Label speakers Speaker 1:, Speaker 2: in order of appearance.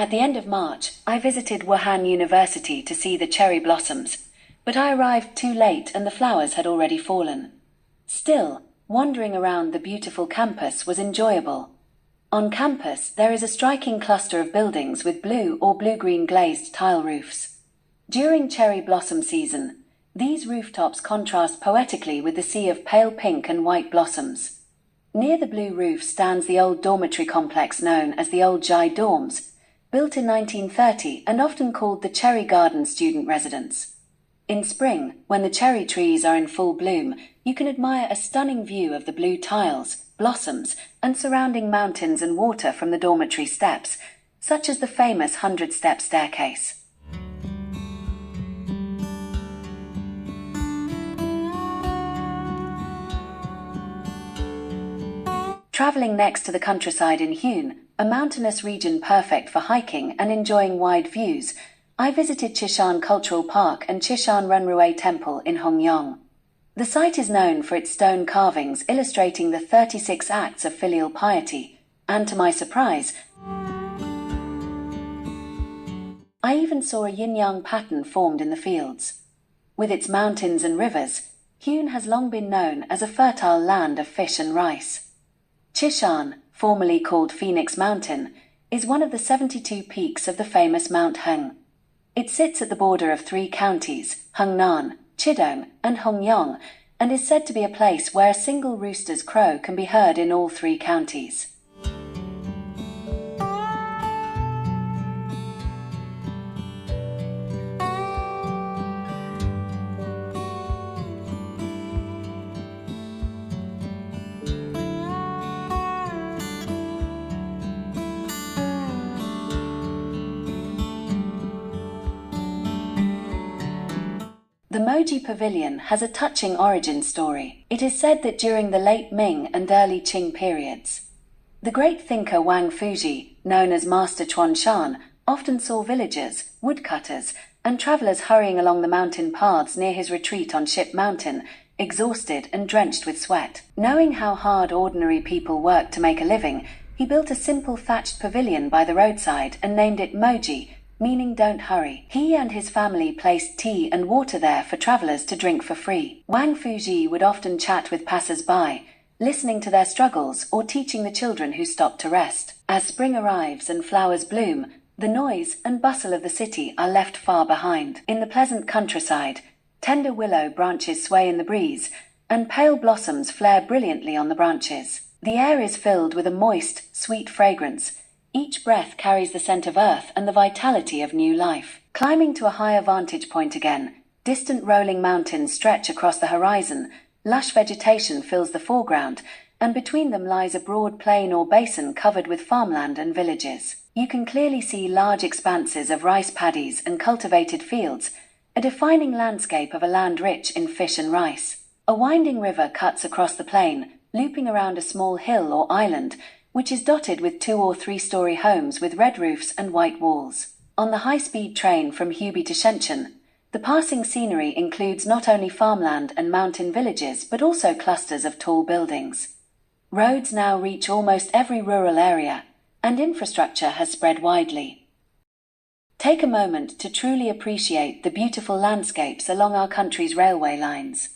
Speaker 1: At the end of March, I visited Wuhan University to see the cherry blossoms, but I arrived too late and the flowers had already fallen. Still, wandering around the beautiful campus was enjoyable. On campus, there is a striking cluster of buildings with blue or blue-green glazed tile roofs. During cherry blossom season, these rooftops contrast poetically with the sea of pale pink and white blossoms. Near the blue roof stands the old dormitory complex known as the Old Jai Dorms, built in 1930 and often called the Cherry Garden Student Residence. In spring, when the cherry trees are in full bloom, you can admire a stunning view of the blue tiles, blossoms, and surrounding mountains and water from the dormitory steps, such as the famous 100-step staircase. Traveling next to the countryside in Wuhan, a mountainous region perfect for hiking and enjoying wide views, I visited Chishan Cultural Park and Chishan Renrui Temple in Hongyang. The site is known for its stone carvings illustrating the 36 acts of filial piety, and to my surprise, I even saw a yin-yang pattern formed in the fields. With its mountains and rivers, Wuhan has long been known as a fertile land of fish and rice. Chishan, formerly called Phoenix Mountain, is one of the 72 peaks of the famous Mount Heng. It sits at the border of 3 counties, Hengnan, Chidong, and Hongyang, and is said to be a place where a single rooster's crow can be heard in all 3 counties. The Moji Pavilion has a touching origin story. It is said that during the late Ming and early Qing periods, the great thinker Wang Fuji, known as Master Chuanshan, often saw villagers, woodcutters, and travelers hurrying along the mountain paths near his retreat on Ship Mountain, exhausted and drenched with sweat. Knowing how hard ordinary people work to make a living, he built a simple thatched pavilion by the roadside and named it Moji, meaning don't hurry. He and his family placed tea and water there for travelers to drink for free. Wang Fuji would often chat with passers-by, listening to their struggles or teaching the children who stopped to rest. As spring arrives and flowers bloom, the noise and bustle of the city are left far behind. In the pleasant countryside, tender willow branches sway in the breeze, and pale blossoms flare brilliantly on the branches. The air is filled with a moist, sweet fragrance. Each breath carries the scent of earth and the vitality of new life. Climbing to a higher vantage point again, distant rolling mountains stretch across the horizon, lush vegetation fills the foreground, and between them lies a broad plain or basin covered with farmland and villages. You can clearly see large expanses of rice paddies and cultivated fields, a defining landscape of a land rich in fish and rice. A winding river cuts across the plain, looping around a small hill or island, which is dotted with 2- or 3-story homes with red roofs and white walls. On the high-speed train from Hubei to Shenzhen, the passing scenery includes not only farmland and mountain villages but also clusters of tall buildings. Roads now reach almost every rural area, and infrastructure has spread widely. Take a moment to truly appreciate the beautiful landscapes along our country's railway lines.